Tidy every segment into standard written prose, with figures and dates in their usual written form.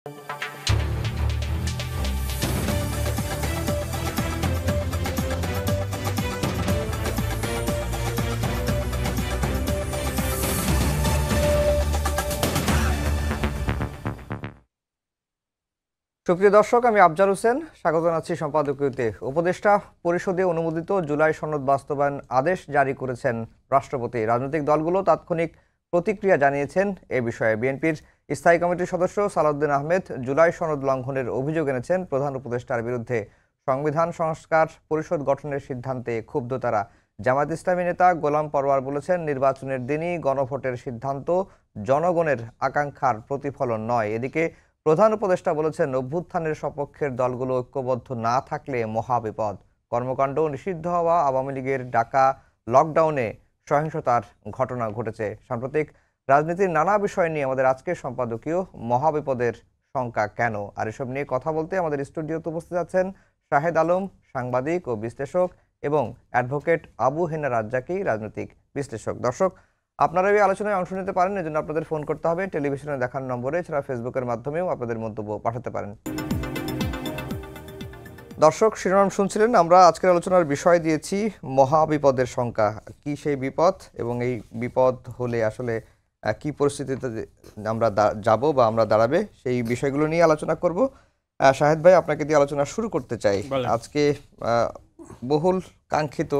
সুপ্রিয় দর্শক, আমি আফজাল হোসেন স্বাগত জানাচ্ছি সম্পাদকীয়তে। উপদেষ্টা পরিষদে অনুমোদিত জুলাই সনদ বাস্তবায়ন আদেশ জারি করেছেন রাষ্ট্রপতি। রাজনৈতিক দলগুলো তাৎক্ষণিক প্রতিক্রিয়া জানিয়েছেন এ বিষয়ে। বিএনপির স্থায়ী কমিটির সদস্য সালাউদ্দিন আহমেদ জুলাই সনদ লঙ্ঘনের অভিযোগ এনেছেন প্রধান উপদেষ্টার বিরুদ্ধে। সংবিধান সংস্কার পরিষদ গঠনের সিদ্ধান্তে ক্ষুব্ধ তারা। জামায়াত ইসলামী নেতা গোলাম পরওয়ার বলেছেন, নির্বাচনের দিনই গণভোটের সিদ্ধান্ত জনগণের আকাঙ্ক্ষার প্রতিফলন নয়। এদিকে প্রধান উপদেষ্টা বলেছেন, অভ্যুত্থানের সপক্ষের দলগুলো ঐক্যবদ্ধ না থাকলে মহাবিপদ। কর্মকাণ্ড নিষিদ্ধ হওয়া, আওয়ামী লীগের ডাকা লকডাউনে সহিংসতার ঘটনা ঘটেছে। সাম্প্রতিক রাজনীতির নানা বিষয় নিয়ে আমাদের আজকের সম্পাদকীয় মহাবিপদের শঙ্কা কেন, আর এসব নিয়ে কথা বলতে আমাদের স্টুডিওতে উপস্থিত আছেন শাহেদ আলম, সাংবাদিক ও বিশ্লেষক, এবং অ্যাডভোকেট আবু হেনা রাজ্জাকি, রাজনৈতিক বিশ্লেষক। দর্শক, আপনারা এই আলোচনায় অংশ নিতে পারেন, এজন্য আপনাদের ফোন করতে হবে টেলিভিশনে দেখানো নম্বরে, এছাড়া ফেসবুকের মাধ্যমেও আপনাদের মন্তব্য পাঠাতে পারেন। দর্শক, শিরোনাম শুনছিলেন। আমরা আজকের আলোচনার বিষয় দিয়েছি মহাবিপদের শঙ্কা। কি সেই বিপদ, এবং এই বিপদ হলে আসলে কি পরিস্থিতিতে আমরা যাব বা আমরা দাঁড়াবে, সেই বিষয়গুলো নিয়ে আলোচনা করব। শাহেদ ভাই, আপনাকে দিয়ে আলোচনা শুরু করতে চাই। আজকে বহুল কাঙ্ক্ষিত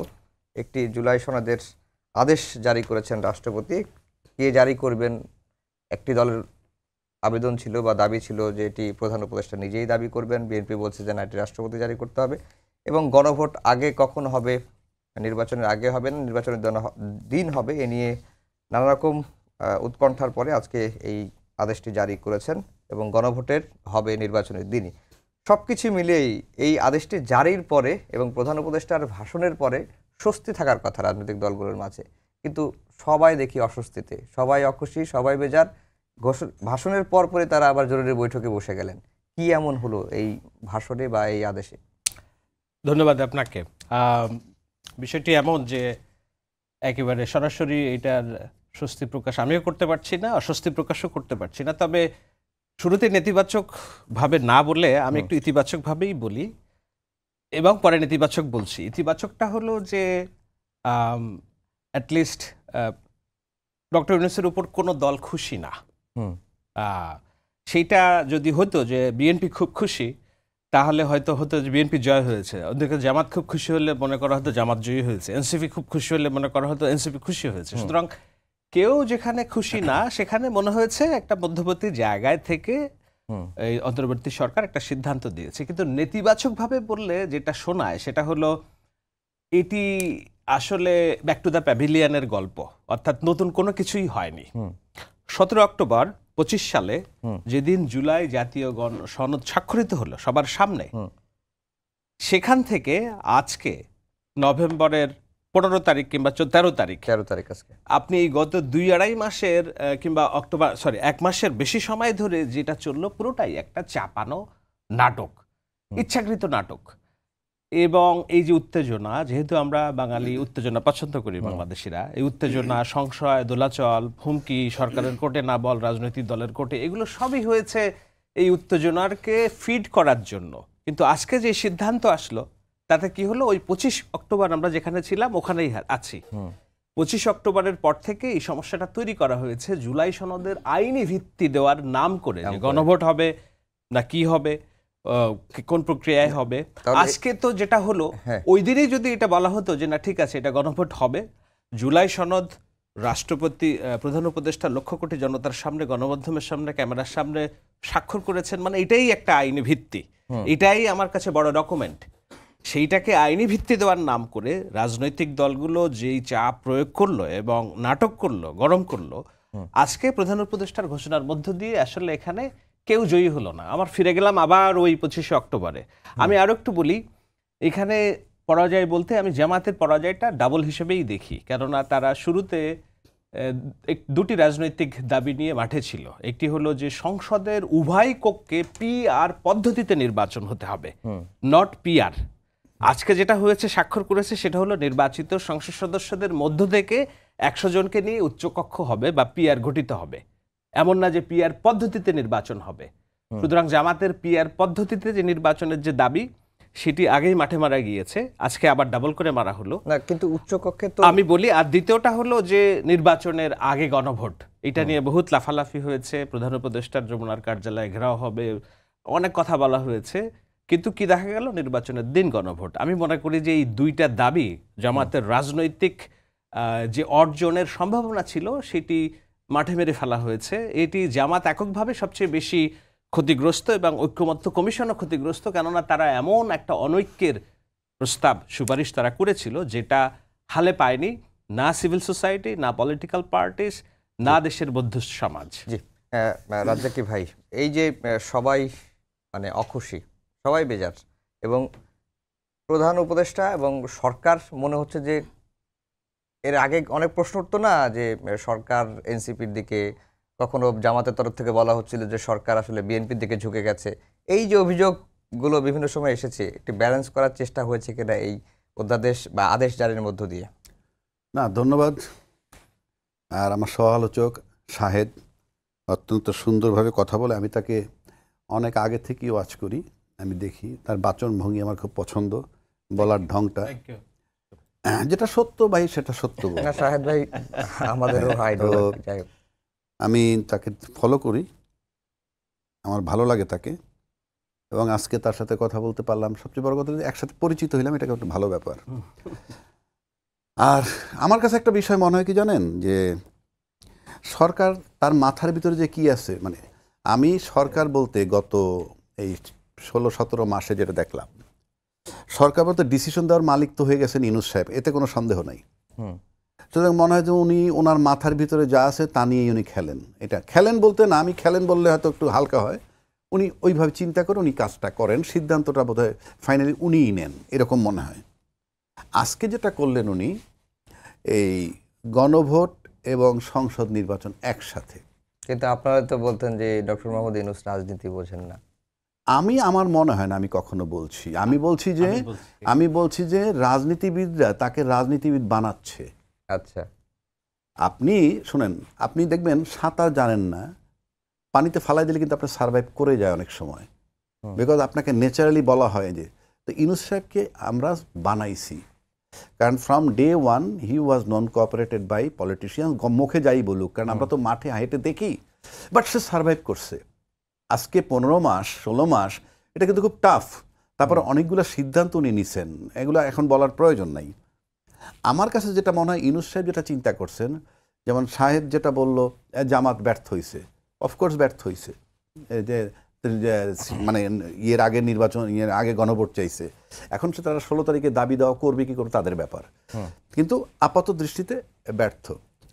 একটি জুলাই সনদের আদেশ জারি করেছেন রাষ্ট্রপতি। কে জারি করবেন, একটি দলের আবেদন ছিল বা দাবি ছিল যে এটি প্রধান উপদেষ্টা নিজেই দাবি করবেন। বিএনপি বলছে যে না, এটি রাষ্ট্রপতি জারি করতে হবে। এবং গণভোট আগে কখন হবে, নির্বাচনের আগে হবে না নির্বাচনের দিন হবে, এ নিয়ে নানা রকম উৎকণ্ঠার পরে আজকে এই আদেশটি জারি করেছেন, এবং গণভোটের হবে নির্বাচনের দিনই। সবকিছু মিলিয়েই এই আদেশটি জারির পরে এবং প্রধান উপদেষ্টার ভাষণের পরে স্বস্তি থাকার কথা রাজনৈতিক দলগুলোর মাঝে, কিন্তু সবাই দেখি অস্বস্তিতে, সবাই অখুশি, সবাই বেজার। ভাষণের পরপরই তারা আবার জরুরি বৈঠকে বসে গেলেন। কি এমন হলো এই ভাষণে বা এই আদেশে? ধন্যবাদ আপনাকে। বিষয়টি এমন যে একেবারে সরাসরি এটার স্বস্তি প্রকাশ আমিও করতে পারছি না, অস্বস্তি প্রকাশও করতে পারছি না। তবে শুরুতে নেতিবাচক ভাবে না বলে আমি একটু ইতিবাচক ভাবেই বলি, এবং পরে নেতিবাচক বলছি। ইতিবাচকটা হলো যে অ্যাটলিস্ট ডক্টর ইউনূসের উপর কোনো দল খুশি না। সেইটা যদি হতো যে বিএনপি খুব খুশি, তাহলে হয়তো হতো যে বিএনপি জয় হয়েছে। ওদিকে জামাত খুব খুশি হলে মনে করা হতো জামাত জয়ী হয়েছে, এনসিপি খুব খুশি হলে মনে করা হতো এনসিপি খুশি হয়েছে। সুতরাং কেউ যেখানে খুশি না, সেখানে মনে হয়েছে একটা মধ্যবর্তী জায়গায় থেকে এই অন্তর্বর্তী সরকার একটা সিদ্ধান্ত দিয়েছে। কিন্তু নেতিবাচকভাবে বললে যেটা শোনায় সেটা হলো এটি আসলে ব্যাক টু দ্য প্যাভিলিয়নের গল্প, অর্থাৎ নতুন কোনো কিছুই হয়নি। 17 অক্টোবর 25 সালে যেদিন জুলাই জাতীয় সনদ স্বাক্ষরিত হলো সবার সামনে, সেখান থেকে আজকে নভেম্বরের 15 তারিখ কিংবা 13 তারিখ আজকে আপনি গত 2-2.5 মাসের কিংবা অক্টোবর 1 মাসের বেশি সময় ধরে যেটা চললো, পুরোটাই একটা চাপানো নাটক, ইচ্ছাকৃত নাটক। এবং এই যে উত্তেজনা, যেহেতু আমরা বাঙালি উত্তেজনা পছন্দ করি, বাংলাদেশিরা, এই উত্তেজনা, সংশয়, দোলাচল, হুমকি, সরকারের কোর্টে না বল, রাজনৈতিক দলের কোর্টে, এগুলো সবই হয়েছে এই উত্তেজনাকে ফিড করার জন্য। কিন্তু আজকে যে সিদ্ধান্ত আসলো, তাতে কি হলো, ওই 25 অক্টোবর আমরা যেখানে ছিলাম ওখানেই আছি। 25 অক্টোবরের পর থেকে এই সমস্যাটা তৈরি করা হয়েছে জুলাই সনদের আইনি ভিত্তি দেওয়ার নাম করে, যে গণভোট হবে না কি হবে, কোন প্রক্রিয়ায় হবে। আজকে তো যেটা হলো, ওই দিনই যদি এটা বলা হতো যে না ঠিক আছে এটা গণভোট হবে, জুলাই সনদ রাষ্ট্রপতি প্রধান উপদেষ্টা লক্ষ কোটি জনতার সামনে, গণমাধ্যমের সামনে, ক্যামেরার সামনে স্বাক্ষর করেছেন, মানে এটাই একটা আইনি ভিত্তি, এটাই আমার কাছে বড় ডকুমেন্ট। সেইটাকে আইনি ভিত্তি দেওয়ার নাম করে রাজনৈতিক দলগুলো যেই চাপ প্রয়োগ করলো এবং নাটক করলো, গরম করলো, আজকে প্রধান উপদেষ্টার ঘোষণার মধ্য দিয়ে আসলে এখানে কেউ জয়ী হলো না। আমার ফিরে গেলাম আবার ওই 25 অক্টোবরে। আমি আরো একটু বলি, এখানে পরাজয় বলতে আমি জামাতের পরাজয়টা ডাবল হিসেবেই দেখি, কেননা তারা শুরুতে দুটি রাজনৈতিক দাবি নিয়ে মাঠে ছিল। একটি হলো যে সংসদের উভয় কক্ষে পিআর পদ্ধতিতে নির্বাচন হতে হবে, নট পিআর। আজকে যেটা হয়েছে, স্বাক্ষর করেছে, সেটা হলো নির্বাচিত সংসদ সদস্যদের মধ্য থেকে 100 জনকে নিয়ে উচ্চকক্ষ হবে বা পিআর গঠিত হবে, এমন না যে পিআর পদ্ধতিতে নির্বাচন হবে। সুতরাং জামাতের পিআর পদ্ধতিতে যে নির্বাচনের যে দাবি সেটি আগেই মাঠে মারা গিয়েছে, আজকে আবার ডাবল করে মারা হলো। না, কিন্তু উচ্চকক্ষে তো আমি বলি, আর দ্বিতীয়টা হলো যে নির্বাচনের আগে গণভোট, এটা নিয়ে বহুত লাফালাফি হয়েছে, প্রধান উপদেষ্টার যমুনার কার্যালয়ে ঘেরাও হবে, অনেক কথা বলা হয়েছে, কিন্তু কি দেখা গেল, নির্বাচনের দিন গণভোট। আমি মনে করি যে এই দুইটা দাবি জামাতের রাজনৈতিক যে অর্জনের সম্ভাবনা ছিল সেটি মাঠে মেরে ফেলা হয়েছে। এটি জামাত এককভাবে সবচেয়ে বেশি ক্ষতিগ্রস্ত এবং ঐক্যমত্য কমিশনও ক্ষতিগ্রস্ত, কেননা তারা এমন একটা অনৈক্যের প্রস্তাব সুপারিশ তারা করেছিল যেটা হালে পায়নি না সিভিল সোসাইটি, না পলিটিক্যাল পার্টিস, না দেশের বৌদ্ধ সমাজ। জি, রাজ্জাকি ভাই, এই যে সবাই মানে অখুশি, সবাই বেজার, এবং প্রধান উপদেষ্টা এবং সরকার মনে হচ্ছে যে এর আগে অনেক প্রশ্ন উঠতো না যে সরকার এনসিপির দিকে, কখনো জামাতের তরফ থেকে বলা হচ্ছিল যে সরকার আসলে বিএনপির দিকে ঝুঁকে গেছে। এই যে অভিযোগগুলো বিভিন্ন সময় এসেছে, একটি ব্যালেন্স করার চেষ্টা হয়েছে কিনা এই অধ্যাদেশ বা আদেশ জারির মধ্য দিয়ে? না, ধন্যবাদ। আর আমার সহ আলোচক শাহেদ অত্যন্ত সুন্দরভাবে কথা বলে, আমি তাকে অনেক আগে থেকেই ওয়াচ করি, আমি দেখি তার বাচনভঙ্গি আমার খুব পছন্দ, বলার ঢংটা যেটা সত্য ভাই সেটা সত্য বলে। না শাহেদ ভাই আমাদেরও আইডল, যাই হোক। আমি তাকে ফলো করি, আমার ভালো লাগে তাকে, এবং আজকে তার সাথে কথা বলতে পারলাম। সবচেয়ে বড় কথা, একসাথে পরিচিত হইলাম, এটা একটা ভালো ব্যাপার। আর আমার কাছে একটা বিষয় মনে হয় কি জানেন, যে সরকার তার মাথার ভিতরে যে কি আছে, মানে আমি সরকার বলতে গত এই 16-17 মাসে যেটা দেখলাম, সরকার বলতে ডিসিশন দেওয়ার মালিক তো হয়ে গেছেন ইউনূস সাহেব, এতে কোনো সন্দেহ নাই। সুতরাং মনে হয় যে উনি ওনার মাথার ভিতরে যা আছে তা নিয়েই উনি খেলেন। এটা খেলেন বলতে না, আমি খেলেন বললে হয়তো একটু হালকা হয়, উনি ওইভাবে চিন্তা করে উনি কাজটা করেন, সিদ্ধান্তটা বোধহয় ফাইনালি উনিই নেন, এরকম মনে হয়। আজকে যেটা করলেন উনি, এই গণভোট এবং সংসদ নির্বাচন একসাথে। কিন্তু আপনারা তো বলতেন যে ডক্টর মোহাম্মদ ইউনূস রাজনীতি বোঝেন না। আমার মনে হয় না আমি কখনো বলছি। আমি বলছি যে রাজনীতিবিদরা তাকে রাজনীতিবিদ বানাচ্ছে। আচ্ছা, আপনি শুনেন, আপনি দেখবেন সাঁতার জানেন না, পানিতে ফালাই দিলে কিন্তু আপনার সার্ভাইভ করে যায় অনেক সময়, বিকজ আপনাকে ন্যাচারালি বলা হয় যে, তো ইউনূস সাহেবকে আমরা বানাইছি, কারণ from day one he was non cooperated by politician, মুখে যাই বলুক, কারণ আমরা তো মাঠে হাইটে দেখি, বাট সে সার্ভাইভ করছে। আজকে 15 মাস 16 মাস এটা কিন্তু খুব টাফ। তারপরে অনেকগুলো সিদ্ধান্ত উনি নিছেন, এগুলো এখন বলার প্রয়োজন নাই। আমার কাছে যেটা মনে হয়, ইউনূস সাহেব যেটা চিন্তা করছেন, যেমন শাহেদ যেটা বলল, জামাত ব্যর্থ হয়েছে, অফকোর্স ব্যর্থ হয়েছে, যে মানে ইয়ের আগে নির্বাচন, ইয়ের আগে গণভোট চাইছে, এখন সে তারা 16 তারিখে দাবি দেওয়া করবে কি করবে তাদের ব্যাপার, কিন্তু আপাত দৃষ্টিতে ব্যর্থ।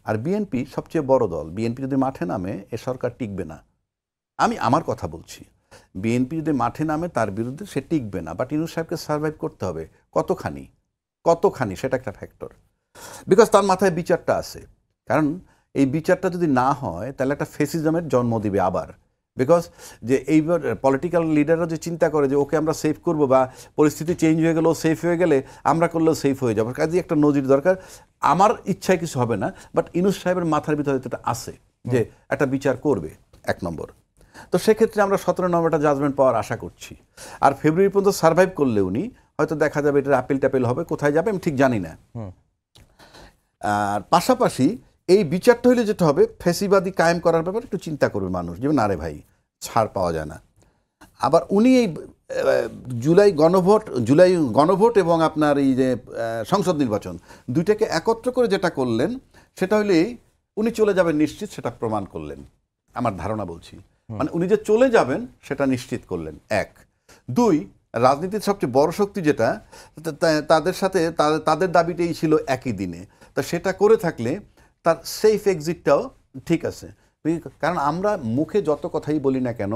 আর বিএনপি সবচেয়ে বড় দল, বিএনপি যদি মাঠে নামে এ সরকার টিকবে না। আমি আমার কথা বলছি, বিএনপি যদি মাঠে নামে তার বিরুদ্ধে সে টিকবে না, বাট ইউনূস সাহেবকে সার্ভাইভ করতে হবে। কতখানি সেটা একটা ফ্যাক্টর, বিকজ তার মাথায় বিচারটা আছে। কারণ এই বিচারটা যদি না হয় তাহলে একটা ফেসিজমের জন্ম দিবে আবার, বিকজ যে এইবার পলিটিক্যাল লিডাররা যে চিন্তা করে যে ওকে আমরা সেভ করব, বা পরিস্থিতি চেঞ্জ হয়ে গেলেও সেফ হয়ে গেলে আমরা করলেও সেফ হয়ে যাবো, কাজে একটা নজির দরকার। আমার ইচ্ছায় কিছু হবে না, বাট ইউনূস সাহেবের মাথার ভিতরে এটা আছে যে একটা বিচার করবে, 1 নম্বর। তো সেক্ষেত্রে আমরা 17 নম্বরটা জাজমেন্ট পাওয়ার আশা করছি। আর ফেব্রুয়ারি পর্যন্ত সার্ভাইভ করলে উনি হয়তো দেখা যাবে এটার আপিল টাপিল হবে, কোথায় যাবে আমি ঠিক জানি না। আর পাশাপাশি এই বিচারটা হইলে যেটা হবে, ফ্যাসিবাদী কায়েম করার ব্যাপারে একটু চিন্তা করবে মানুষ, যে না রে ভাই, ছাড় পাওয়া যায় না। আবার উনি এই জুলাই গণভোট এবং আপনার এই যে সংসদ নির্বাচন দুইটাকে একত্র করে যেটা করলেন, সেটা হলে উনি চলে যাবেন নিশ্চিত, সেটা প্রমাণ করলেন, আমার ধারণা বলছি। মানে উনি যে চলে যাবেন সেটা নিশ্চিত করলেন, 1। 2, রাজনীতির সবচেয়ে বড় শক্তি যেটা, তাদের সাথে তাদের দাবিটাই ছিল একই দিনে, তা সেটা করে থাকলে তার সেফ এক্সিটটাও ঠিক আছে। কারণ আমরা মুখে যত কথাই বলি না কেন,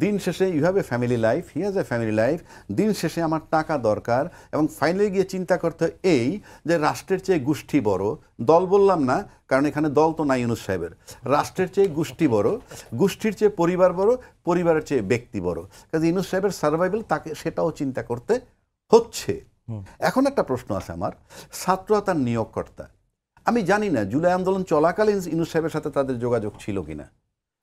দিন শেষে you have a family life, he has a family life, দিন শেষে আমার টাকা দরকার, এবং ফাইনালি গিয়ে চিন্তা করতে হয় এই যে রাষ্ট্রের চেয়ে গোষ্ঠী বড়, দল বললাম না কারণ এখানে দল তো নাই ইউনূস সাহেবের, রাষ্ট্রের চেয়ে গোষ্ঠী বড়, গোষ্ঠীর চেয়ে পরিবার বড়, পরিবারের চেয়ে ব্যক্তি বড়, কাজে ইউনূস সাহেবের সার্ভাইভাল তাকে সেটাও চিন্তা করতে হচ্ছে। এখন একটা প্রশ্ন আছে আমার, ছাত্ররা তার নিয়োগকর্তা, আমি জানি না জুলাই আন্দোলন চলাকালীন ইউনূস সাহেবের সাথে তাদের যোগাযোগ ছিল কিনা।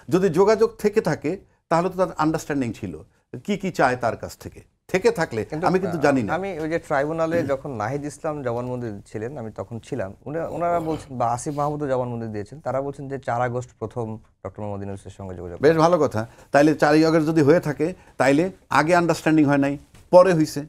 যদি যোগাযোগ থেকে থাকে তাহলে তো তার আন্ডারস্ট্যান্ডিং ছিল কি কি চায় তার কাছ থেকে থাকলে আমি কিন্তু জানি না। আমি ওই যে ট্রাইব্যুনালে যখন নাহিদ ইসলাম জবানবন্দি ছিলেন, আমি তখন ছিলাম, ওনারা বলছেন, বা আসিফ মাহমুদও জবানবন্দি দিয়েছেন, তারা বলছেন যে 4 আগস্ট প্রথম ডক্টর মোহাম্মদ ইউনূসের সঙ্গে যোগাযোগ। বেশ ভালো কথা। তাইলে 4 আগস্ট যদি হয়ে থাকে তাইলে আগে আন্ডারস্ট্যান্ডিং হয় নাই, পরে হয়েছে।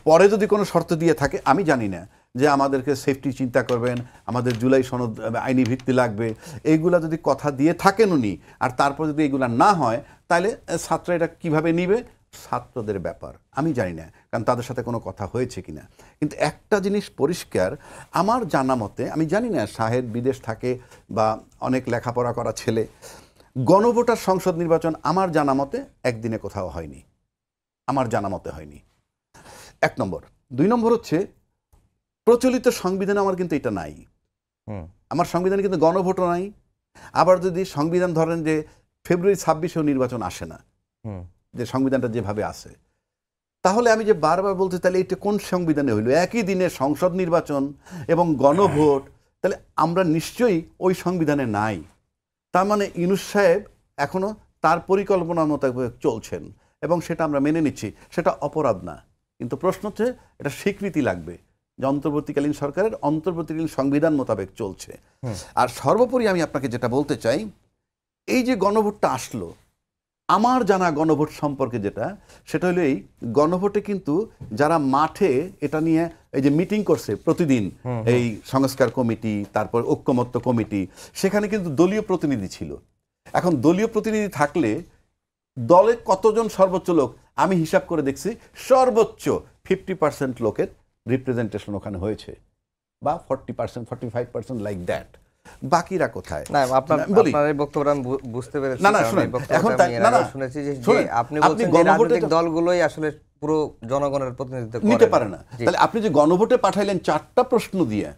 পরে যদি কোনো শর্ত দিয়ে থাকে, আমি জানি না যে আমাদেরকে সেফটি চিন্তা করবেন, আমাদের জুলাই সনদ আইনি ভিত্তি লাগবে, এইগুলা যদি কথা দিয়ে থাকেন উনি, আর তারপর যদি এগুলা না হয়, তাহলে ছাত্র এটা কিভাবে নিবে, ছাত্রদের ব্যাপার, আমি জানি না, কারণ তাদের সাথে কোনো কথা হয়েছে কিনা। কিন্তু একটা জিনিস পরিষ্কার, আমার জানা মতে, আমি জানি না শাহেদ বিদেশ থাকে বা অনেক লেখাপড়া করা ছেলে, গণভোটার সংসদ নির্বাচন আমার জানা মতে একদিনে কোথাও হয়নি, আমার জানা মতে হয়নি। 1 নম্বর। 2 নম্বর হচ্ছে প্রচলিত সংবিধানে আমার কিন্তু এটা নাই। আমার সংবিধানে কিন্তু গণভোটও নাই। আবার যদি সংবিধান ধরেন যে ফেব্রুয়ারি 26-এও নির্বাচন আসে না, যে সংবিধানটা যেভাবে আছে, তাহলে আমি যে বারবার বলতে, তাহলে এটা কোন সংবিধানে হইল? একই দিনে সংসদ নির্বাচন এবং গণভোট, তাহলে আমরা নিশ্চয়ই ওই সংবিধানে নাই। তার মানে ইউনূস সাহেব এখনো তার পরিকল্পনার মোতাবেক চলছেন এবং সেটা আমরা মেনে নিচ্ছি, সেটা অপরাধ না। কিন্তু প্রশ্ন হচ্ছে এটা স্বীকৃতি লাগবে যে অন্তর্বর্তীকালীন সরকারের অন্তর্বর্তীকালীন সংবিধান মোতাবেক চলছে। আর সর্বোপরি আমি আপনাকে যেটা বলতে চাই, এই যে গণভোটটা আসলো, আমার জানা গণভোট সম্পর্কে যেটা, সেটা হলো এই গণভোটে কিন্তু যারা মাঠে এটা নিয়ে এই যে মিটিং করছে প্রতিদিন, এই সংস্কার কমিটি, তারপর ঐক্যমত্য কমিটি, সেখানে কিন্তু দলীয় প্রতিনিধি ছিল। এখন দলীয় প্রতিনিধি থাকলে দলে কতজন সর্বোচ্চ লোক, আমি হিসাব করে দেখছি সর্বোচ্চ 50% লোকের রিপ্রেজেন্টেশন ওখানে হয়েছে, বা 40%, 45% লাইক দ্যাট। বাকিরা কোথায়? না, আপনার এই বক্তব্যটা আমি বুঝতে পেরেছি। না, শুনুন, এখন শুনেছি যে আপনি বলছেন যে রাজনৈতিক দলগুলোই আসলে পুরো জনগণের প্রতিনিধিত্ব নিতে পারে না। তাহলে আপনি যে গণভোটে পাঠাইলেন 4টা প্রশ্ন দিয়ে,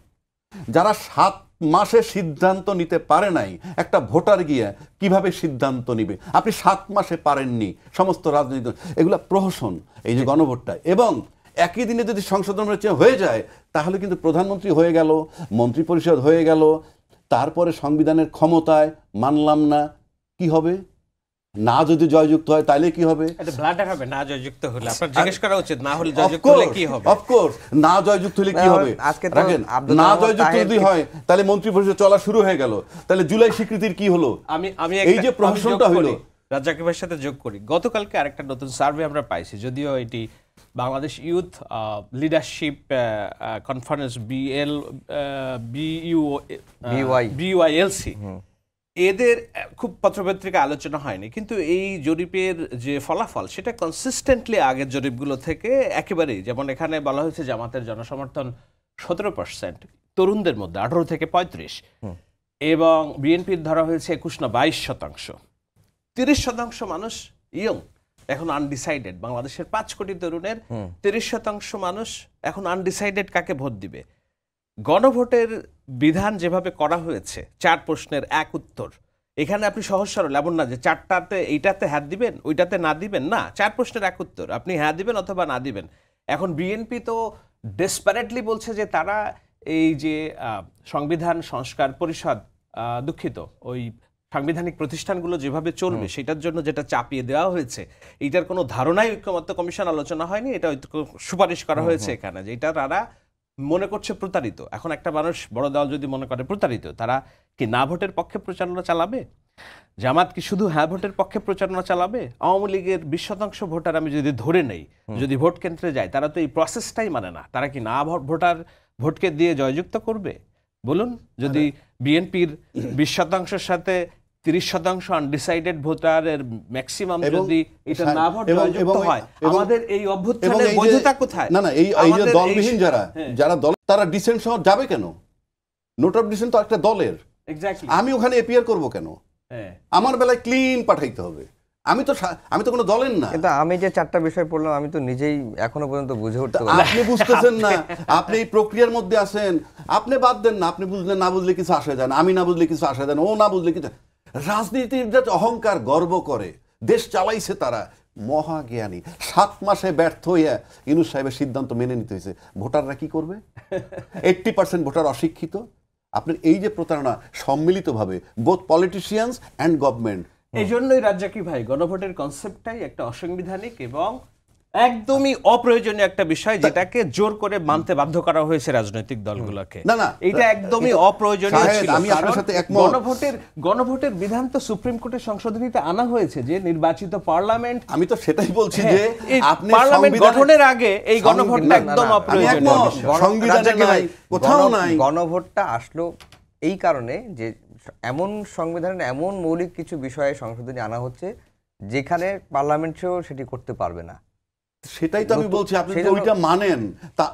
যারা 7 মাসে সিদ্ধান্ত নিতে পারে নাই, একটা ভোটার গিয়ে কিভাবে সিদ্ধান্ত নিবে? আপনি 7 মাসে পারেননি সমস্ত রাজনৈতিক, এগুলা প্রহসন এই যে গণভোটটা। এবং একই দিনে যদি সংসদ নির্বাচন হয়ে যায়, তাহলে কিন্তু প্রধানমন্ত্রী হয়ে গেল, মন্ত্রী পরিষদ হয়ে গেল, তারপরে সংবিধানের ক্ষমতায় মানলাম না, কি হবে? না যদি জয়যুক্ত হয় তাহলে কি হবে? এটা ব্লাডার হবে না জয়যুক্ত হলে। আপনার জিজ্ঞেস করা উচিত না হলে জয়যুক্ত হলে কি হবে? অফকোর্স, না জয়যুক্ত হলে কি হবে? রাখেন, না জয়যুক্ত যদি হয় তাহলে মন্ত্রী পরিষদ চলা শুরু হয়ে গেল, তাহলে জুলাই স্বীকৃতির কি হলো? আমি এই যে প্রহসনটা হলো, রাজ্জাক ভাইয়ের সাথে যোগ করি। গতকালকে আরেকটা নতুন সার্ভে আমরা পাইছি, যদিও এটি Bangladesh youth leadership conference BYLC, এদের খুব পত্রপত্রিকা আলোচনা হয়নি, কিন্তু এই জরিপের যে ফলাফল সেটা কনসিস্টেন্টলি আগের জরিপগুলো থেকে একেবারেই, যেমন এখানে বলা হয়েছে জামাতের জনসমর্থন 17%, তরুণদের মধ্যে 18 থেকে 35, এবং বিএনপির ধরা হয়েছে 21 না 22%। 30% মানুষ ইয়ং, এখন আনডিসাইডেড। বাংলাদেশের 5 কোটি তরুণের 30% মানুষ এখন আনডিসাইডেড কাকে ভোট দিবে। গণভোটের বিধান যেভাবে করা হয়েছে, 4 প্রশ্নের 1 উত্তর, এখানে আপনি সহজ সরল, এমন না যে 4টাতে এইটাতে হ্যাঁ দিবেন ওইটাতে না দিবেন, না, 4 প্রশ্নের 1 উত্তর, আপনি হ্যাঁ দিবেন অথবা না দিবেন। এখন বিএনপি তো ডেসপারেটলি বলছে যে তারা এই যে সংবিধান সংস্কার পরিষদ, দুঃখিত, ওই সাংবিধানিক প্রতিষ্ঠানগুলো যেভাবে চলবে সেটার জন্য যেটা চাপিয়ে দেওয়া হয়েছে, এইটার কোনো ধারণাই ঐক্যমত্য কমিশন আলোচনা হয়নি, এটা সুপারিশ করা হয়েছে এখানে, যে এটা তারা মনে করছে প্রতারিত। এখন একটা মানুষ, বড় দল যদি মনে করে প্রতারিত, তারা কি না ভোটের পক্ষে প্রচারণা চালাবে? জামাত কি শুধু হ্যাঁ ভোটের পক্ষে প্রচারণা চালাবে? আওয়ামী লীগের 20% ভোটার আমি যদি ধরে নেই, যদি ভোট কেন্দ্রে যায়, তারা তো এই প্রসেসটাই মানে না, তারা কি না ভোটার ভোটকে দিয়ে জয়যুক্ত করবে? বলুন, যদি বিএনপির 20%-এর সাথে 30% আনডিসাইডেড ভোটারের ম্যাক্সিমাম যদি এটা না ভোট জয়যুক্ত হয়, আমাদের এই অভ্যুত্থানের বৈধতা কোথায়? না, এই যে দলবিহীন যারা দল, তারা ডিসেন্ট সহ যাবে কেন? নোট অফ ডিসেন্ট তো একটা দলের, এক্স্যাক্টলি। আমি ওখানে এপিয়ার করব কেন? আমার বেলায় ক্লিন পাঠাইতে হবে। আমি তো কোনো দলের না। কিন্তু আমি যে 4টা বিষয় পড়লাম, আমি তো নিজেই এখনো পর্যন্ত বুঝে উঠতে পারি। আপনি বুঝতেছেন না, আপনি এই প্রক্রিয়ার মধ্যে আছেন। আপনি বাদ দেন না, আপনি বুঝলে না বুঝলে কিছু আসে যায় না, আমি না বুঝলে কিছু আসে যায় না, ও না বুঝলে কিছু। রাজনীতির যে অহংকার, গর্ব করে দেশ চালাইছে তারা, মহাজ্ঞানী। 7 মাসে ব্যর্থ হইয়া ইউনূস সাহেবের সিদ্ধান্ত মেনে নিতে হয়েছে। ভোটাররা কি করবে? 80% ভোটার অশিক্ষিত। আপনার এই যে প্রতারণা সম্মিলিতভাবে, বোথ পলিটিশিয়ানস অ্যান্ড গভর্নমেন্ট, এই জন্যই রাজ্জাকি ভাই গণভোটের কনসেপ্টটাই একটা অসাংবিধানিক এবং একদমই অপ্রয়োজনীয় একটা বিষয়, যেটাকে জোর করে মানতে বাধ্য করা হয়েছে রাজনৈতিক দলগুলোকে। না, এটা একদমই অপ্রয়োজনীয় শাহেদ, ছিল। আমি আপনার সাথে একমত। গণভোটের বিধান তো সুপ্রিম কোর্টের সংশোধনীতে আনা হয়েছে যে নির্বাচিত পার্লামেন্ট, আমি তো সেটাই বলছি যে আপনি পার্লামেন্ট গঠনের আগে এই গণভোটটা না, না, একদম না, অপ্রয়োজনীয় একমত। বিষয়। সংবিধানে রাজ্জাকি ভাই, নাই, কোথাও নাই। গণভোটটা আসলো এই কারণে যে এমন সংবিধানের এমন মৌলিক কিছু বিষয়ে সংশোধনী আনা হচ্ছে যেখানে পার্লামেন্টেও সেটি করতে পারবে না। সেটাই তো আমি বলছি, আপনি সেই তো জন্য- ওইটা মানেন। তা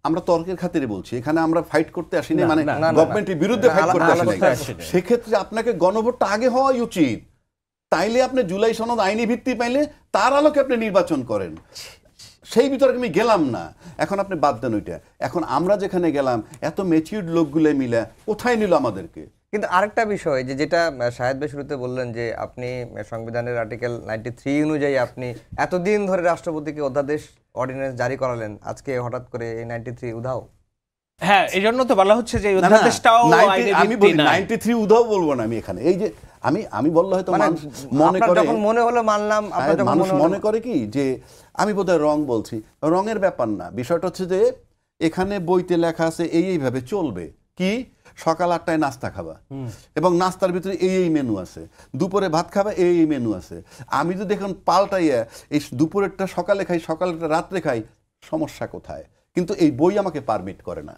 আমরা তর্কের খাতিরে বলছি, এখানে আমরা ফাইট করতে আসিনি, না, মানে না, না, না, গভর্নমেন্টের বিরুদ্ধে না, ফাইট করতে আলাদা আসিনি। করতে আসিনি। সেক্ষেত্রে আপনাকে গণভোটটা আগে হওয়াই উচিত। তাইলে আপনি জুলাই সনদ আইনি ভিত্তি পাইলে তার আলোকে আপনি নির্বাচন করেন। সেই বিতর্কে আমি গেলাম না, এখন আপনি বাদ দেন ওইটা। এখন আমরা যেখানে গেলাম এত ম্যাচিউরড লোকগুলো মিলে কোথায় নিল আমাদেরকে? কিন্তু আরেকটা বিষয় যেটা শাহেদ ভাই শুরুতে বললেন যে আপনি সংবিধানের আর্টিকেল 93 অনুযায়ী আপনি এতদিন ধরে রাষ্ট্রপতিকে অধ্যাদেশ অর্ডিন্যান্স জারি করালেন, আজকে হঠাৎ করে এই 93 উধাও। হ্যাঁ, এই জন্য তো বলা হচ্ছে যে এই না, না, অধ্যাদেশটাও 90 আইনের আমি ভিত্তি বলি নাই। 93 উধাও বলবো না আমি এখানে। এই যে আমি বললে হয়তো মানে মানুষ মনে আপনার করে, যখন মনে হলো মানলাম, আপনার যখন মানুষ মনে হলো মনে করে কি যে আমি বোধহয় রং বলছি। রঙের ব্যাপার না, বিষয়টা হচ্ছে যে এখানে বইতে লেখা আছে এইভাবে চলবে। কি, সকাল 8টায় নাস্তা খাবা এবং নাস্তার ভিতরে এই মেনু আছে, দুপুরে ভাত খাবা এই মেনু আছে। আমি যদি এখন পাল্টাইয়া এই দুপুরেরটা সকালে খাই, সকালেরটা রাত্রে খাই, সমস্যা কোথায়? কিন্তু এই বই আমাকে পারমিট করে না।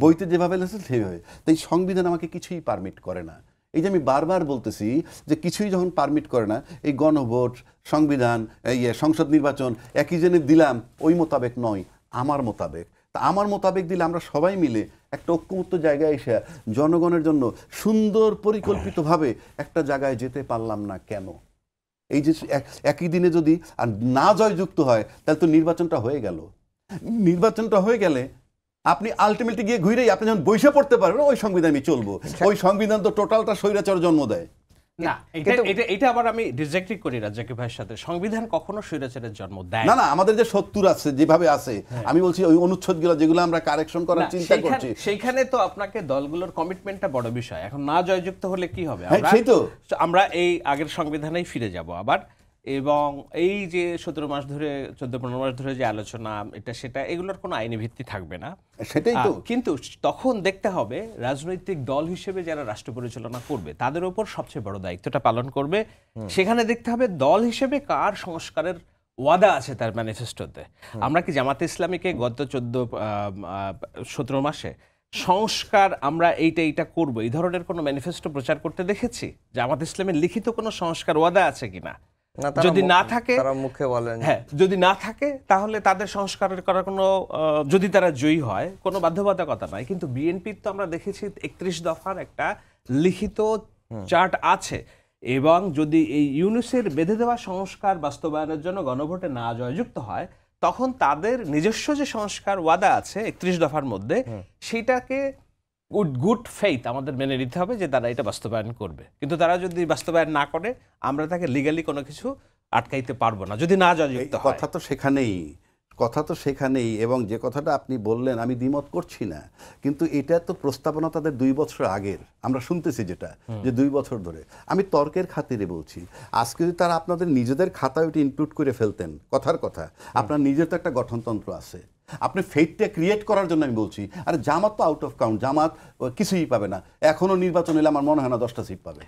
বইতে যেভাবে লেখা সেইভাবে, তাই সংবিধান আমাকে কিছুই পারমিট করে না। এই যে আমি বারবার বলতেছি যে কিছুই যখন পারমিট করে না, এই গণভোট, সংবিধান, সংসদ নির্বাচন একই জনে দিলাম, ওই মোতাবেক নয়, আমার মোতাবেক। তা আমার মোতাবেক দিলে আমরা সবাই মিলে একটা ঐক্যমত্য জায়গায় এসে জনগণের জন্য সুন্দর পরিকল্পিতভাবে একটা জায়গায় যেতে পারলাম না কেন? এই যে একই দিনে যদি আর না জয়যুক্ত হয়, তাহলে তো নির্বাচনটা হয়ে গেল। নির্বাচনটা হয়ে গেলে আপনি আলটিমেটলি গিয়ে ঘুরেই আপনি যখন বৈশা পড়তে পারবেন ওই সংবিধান আমি চলবো। ওই সংবিধান তো টোটালটা স্বৈরাচার জন্ম দেয়। না, এটা আবার আমি ডিসএগ্রি করি রাজ্জাকি ভাইয়ের সাথে। সংবিধান কখনো স্বৈরাচারের জন্ম দেয় না, না, আমাদের যে 70 আছে যেভাবে আছে, আমি বলছি ওই অনুচ্ছেদগুলো যেগুলো আমরা কারেকশন করার না, চিন্তা করছি। সেইখানে তো আপনাকে দলগুলোর কমিটমেন্টটা বড় বিষয়। এখন না জয়যুক্ত হলে কি হবে? হ্যাঁ, সেই তো। আমরা এই আগের সংবিধানেই ফিরে যাব আবার, এবং এই যে 17 মাস ধরে 14-15 মাস ধরে যে আলোচনা এটা সেটা, এগুলোর কোনো আইনি ভিত্তি থাকবে না। সেটাই তো। কিন্তু তখন দেখতে হবে রাজনৈতিক দল হিসেবে যারা রাষ্ট্র পরিচালনা করবে তাদের উপর সবচেয়ে বড় দায়িত্বটা পালন করবে। সেখানে দেখতে হবে দল হিসেবে কার সংস্কারের ওয়াদা আছে তার ম্যানিফেস্টোতে। আমরা কি জামাতে ইসলামীকে গত 17 মাসে সংস্কার আমরা এইটা করব এই ধরনের কোনো ম্যানিফেস্টো প্রচার করতে দেখেছি? জামাত ইসলামের লিখিত কোনো সংস্কার ওয়াদা আছে কিনা? না, তারা যদি না থাকে, তারা মুখে বলেন। হ্যাঁ, যদি না থাকে তাহলে তাদের সংস্কারের করার কোনো, যদি তারা জয়ী হয়, কোনো বাধ্যবাধকতা নাই। কিন্তু বিএনপির তো আমরা দেখেছি 31 দফার একটা লিখিত চার্ট আছে, এবং যদি এই ইউনুসের বেঁধে দেওয়া সংস্কার বাস্তবায়নের জন্য গণভোটে না জয়যুক্ত হয়, তখন তাদের নিজস্ব যে সংস্কার ওয়াদা আছে 31 দফার মধ্যে, সেটাকে গুড ফেইথ আমাদের মেনে নিতে হবে যে তারা এটা বাস্তবায়ন করবে। কিন্তু তারা যদি বাস্তবায়ন না করে, আমরা তাকে লিগালি কোনো কিছু আটকাইতে পারবো না যদি না জয়যুক্ত হয়। কথা তো সেখানেই, এবং যে কথাটা আপনি বললেন আমি দ্বিমত করছি না, কিন্তু এটা তো প্রস্তাবনা তাদের 2 বছর আগের, আমরা শুনতেছি যেটা যে 2 বছর ধরে। আমি তর্কের খাতিরে বলছি, আজকে যদি তারা আপনাদের নিজেদের খাতায় ওটা ইনক্লুড করে ফেলতেন, কথার কথা, আপনার নিজের তো একটা গঠনতন্ত্র আছে, আপনি ফেটটা ক্রিয়েট করার জন্য আমি বলছি। আর জামাত তো আউট অফ কাউন্ট, জামাত কিছুই পাবে না। এখনো নির্বাচন হলে আমার মনে হয় না 10টা সিট পাবে।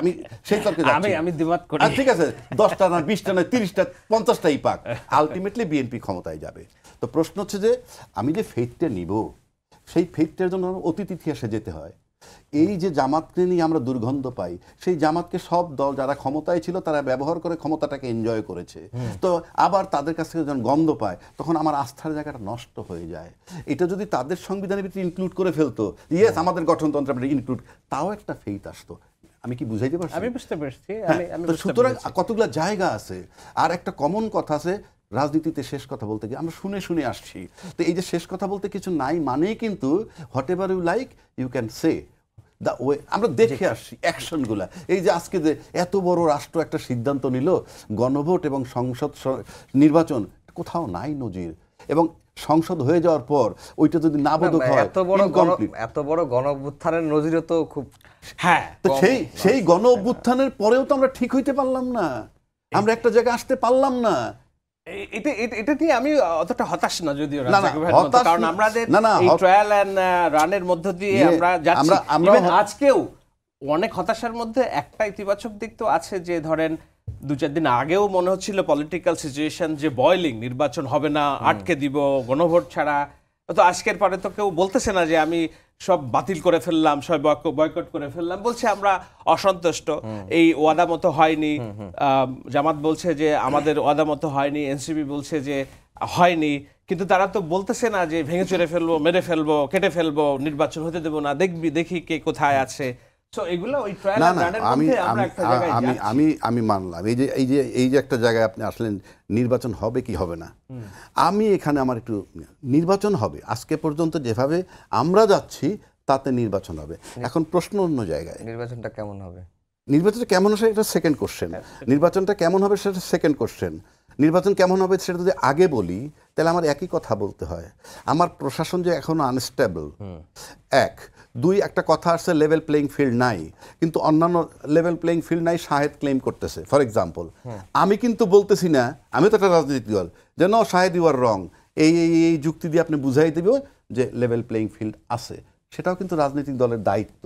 আমি সেই তর্কে যাচ্ছি। আমি দ্বিমত করি। ঠিক আছে, 10টা না 20টা না 30টা 50টাই পাক, আলটিমেটলি বিএনপি ক্ষমতায় যাবে। তো প্রশ্ন হচ্ছে যে আমি যে ফেটটা নিব, সেই ফেটটার জন্য অতীত ইতিহাসে যেতে হয়। এই যে জামাতকে নিয়ে আমরা দুর্গন্ধ পাই, সেই জামাতকে সব দল যারা ক্ষমতায় ছিল তারা ব্যবহার করে ক্ষমতাটাকে এনজয় করেছে। তো আবার তাদের কাছ থেকে যখন গন্ধ পায়, তখন আমার আস্থার জায়গাটা নষ্ট হয়ে যায়। এটা যদি তাদের সংবিধানের ভিতরে ইনক্লুড করে ফেলতো, ইয়েস আমাদের গঠনতন্ত্র ইনক্লুড, তাও একটা ফেইথ আসতো। আমি কি বুঝাইতে পারছি? আমি বুঝতে পারছি। সুতরাং কতগুলো জায়গা আছে। আর একটা কমন কথা আছে রাজনীতিতে, শেষ কথা বলতে গিয়ে আমরা শুনে আসছি। তো এই যে শেষ কথা বলতে কিছু নাই মানেই কিন্তু whatever you like you can say the way. আমরা দেখে আসছি অ্যাকশনগুলা। এই যে আজকে যে এত বড় রাষ্ট্র একটা সিদ্ধান্ত নিল, গণভোট এবং সংসদ নির্বাচন, কোথাও নাই নজির। এবং সংসদ হয়ে যাওয়ার পর ওইটা যদি না বোধক হয়, এত বড় গণ অভ্যুত্থানের নজিরও তো খুব। হ্যাঁ, তো সেই গণ অভ্যুত্থানের পরেও তো আমরা ঠিক হইতে পারলাম না, আমরা একটা জায়গায় আসতে পারলাম না। এটা দিয়ে আমি অতটা হতাশ না, যদিও কারণ আমাদের এই ট্রায়াল এন্ড রানের মধ্য দিয়ে আমরা যাচ্ছি। আজকেও অনেক হতাশার মধ্যে একটা ইতিবাচক দিক তো আছে, যে ধরেন 2-4 দিন আগেও মনে হচ্ছিল পলিটিক্যাল সিচুয়েশন যে বয়লিং, নির্বাচন হবে না, আটকে দিব গণভোট ছাড়া। তো আজকের পরে তো কেউ বলতেছে না যে আমি সব বাতিল করে ফেললাম, সব বয়কট করে ফেললাম, বলছে আমরা অসন্তুষ্ট, এই ওয়াদা মতো হয়নি। জামাত বলছে যে আমাদের ওয়াদা মতো হয়নি, এনসিপি বলছে যে হয়নি, কিন্তু তারা তো বলতেছে না যে ভেঙে চুরে ফেলবো, মেরে ফেলবো, কেটে ফেলবো, নির্বাচন হতে দেবো না, দেখি কে কোথায় আছে। আমি মানলাম এই যে একটা জায়গায় আপনি আসলেন, নির্বাচন হবে কি হবে না। আমি এখানে আমার একটু, নির্বাচন হবে, আজকে পর্যন্ত যেভাবে আমরা যাচ্ছি তাতে নির্বাচন হবে। এখন প্রশ্ন অন্য জায়গায়, নির্বাচনটা কেমন হবে, নির্বাচনটা কেমন হবে এটা সেকেন্ড কোশ্চেন। নির্বাচনটা কেমন হবে সেটা সেকেন্ড কোশ্চেন। নির্বাচন কেমন হবে সেটা যদি আগে বলি, তাহলে আমার একই কথা বলতে হয়, আমার প্রশাসন যে এখনো আনস্টেবল, 1, 2 একটা কথা আসছে লেভেল প্লেইং ফিল্ড নাই, কিন্তু অন্যান্য লেভেল প্লেইং ফিল্ড নাই শাহেদ ক্লেম করতেছে। ফর এক্সাম্পল, আমি কিন্তু বলতেছি না, আমি তো একটা রাজনৈতিক দল, যে ন শাহেদ ইউ আর রং, এই যুক্তি দিয়ে আপনি বুঝাই দেবে যে লেভেল প্লেইং ফিল্ড আছে। সেটাও কিন্তু রাজনৈতিক দলের দায়িত্ব,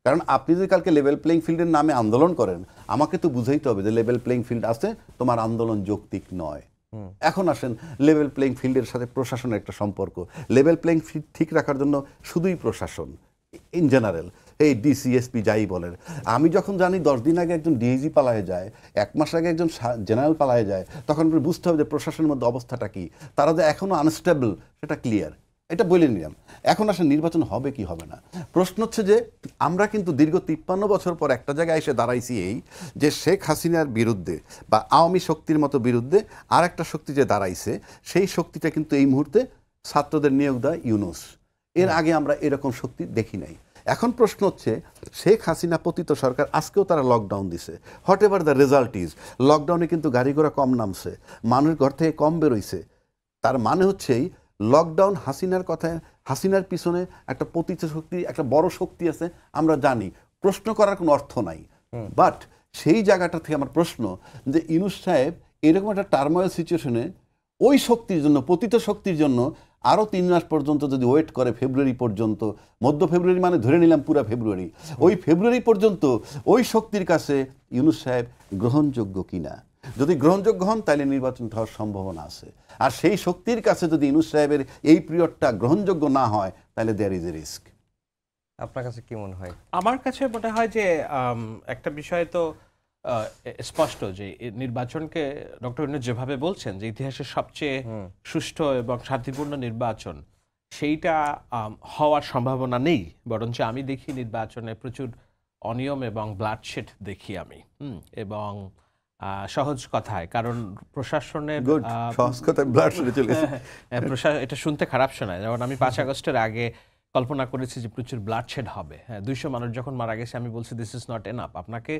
কারণ আপনি যদি কালকে লেভেল প্লেইং ফিল্ডের নামে আন্দোলন করেন, আমাকে তো বুঝাইতে হবে যে লেভেল প্লেইং ফিল্ড আছে, তোমার আন্দোলন যৌক্তিক নয়। এখন আসেন লেভেল প্লেইং ফিল্ডের সাথে প্রশাসনের একটা সম্পর্ক। লেভেল প্লেইং ফিল্ড ঠিক রাখার জন্য শুধুই প্রশাসন ইন জেনারেল, এই ডিসিএসপি যাই বলেন। আমি যখন জানি 10 দিন আগে একজন ডিআইজি পালায়ে যায়, 1 মাস আগে একজন জেনারেল পালায়ে যায়, তখন বুঝতে হবে যে প্রশাসনের মধ্যে অবস্থাটা কি, তারা যে এখনো আনস্টেবল সেটা ক্লিয়ার। এটা বলে নিলাম। এখন আসলে নির্বাচন হবে কি হবে না, প্রশ্ন হচ্ছে যে আমরা কিন্তু দীর্ঘ 53 বছর পর একটা জায়গায় এসে দাঁড়াইছি, এই যে শেখ হাসিনার বিরুদ্ধে বা আওয়ামী শক্তির মতো বিরুদ্ধে আর একটা শক্তি যে দাঁড়াইছে, সেই শক্তিটা কিন্তু এই মুহূর্তে ছাত্রদের নিয়োগ দেয় ইউনূস। এর আগে আমরা এরকম শক্তি দেখি নাই। এখন প্রশ্ন হচ্ছে, শেখ হাসিনা পতিত সরকার, আজকেও তারা লকডাউন দিছে, what ever the result is, লকডাউনে কিন্তু গাড়ি ঘোড়া কম নামছে, মানুষ ঘর থেকে কম বেরোইছে। তার মানে হচ্ছেই লকডাউন হাসিনার কথায়, হাসিনার পিছনে একটা পতিত শক্তি, একটা বড় শক্তি আছে, আমরা জানি, প্রশ্ন করার কোনো অর্থ নাই। বাট সেই জায়গাটা থেকে আমার প্রশ্ন যে ইউনূস সাহেব এরকম একটা টার্মোয়েল সিচুয়েশনে ওই শক্তির জন্য, পতিত শক্তির জন্য আরও 3 মাস পর্যন্ত যদি ওয়েট করে, ফেব্রুয়ারি পর্যন্ত, মধ্য ফেব্রুয়ারি মানে ধরে নিলাম পুরা ফেব্রুয়ারি, ওই ফেব্রুয়ারি পর্যন্ত ওই শক্তির কাছে ইউনূস সাহেব গ্রহণযোগ্য কিনা। যদি গ্রহণযোগ্য হন তাহলে নির্বাচন হওয়ার সম্ভাবনা আছে, আর সেই শক্তির কাছে যদি ইউনূস সাহেবের এই পিরিয়ডটা গ্রহণযোগ্য না হয়, তাহলে দেয়ার ইজ এ রিস্ক। আপনার কাছে কি মনে হয়? আমার কাছে মনে হয় যে একটা বিষয় তো স্পষ্ট, যে নির্বাচনকে ডক্টর ইউনূস যেভাবে বলছেন যে ইতিহাসের সবচেয়ে সুষ্ঠু এবং শান্তিপূর্ণ নির্বাচন, সেইটা হওয়ার সম্ভাবনা নেই। বরঞ্চ আমি দেখি নির্বাচনে প্রচুর অনিয়ম এবং ব্লাডশেড দেখি আমি। এবং সহজ কথায়, কারণ প্রশাসনের এটা শুনতে খারাপ শোনায়, যেমন আমি 5 আগস্টের আগে কল্পনা করেছি যে প্রচুর ব্লাডশেড হবে। 200 মানুষ যখন মারা গেছে, আমি বলছি দিস ইজ নট এনাফ, আপনাকে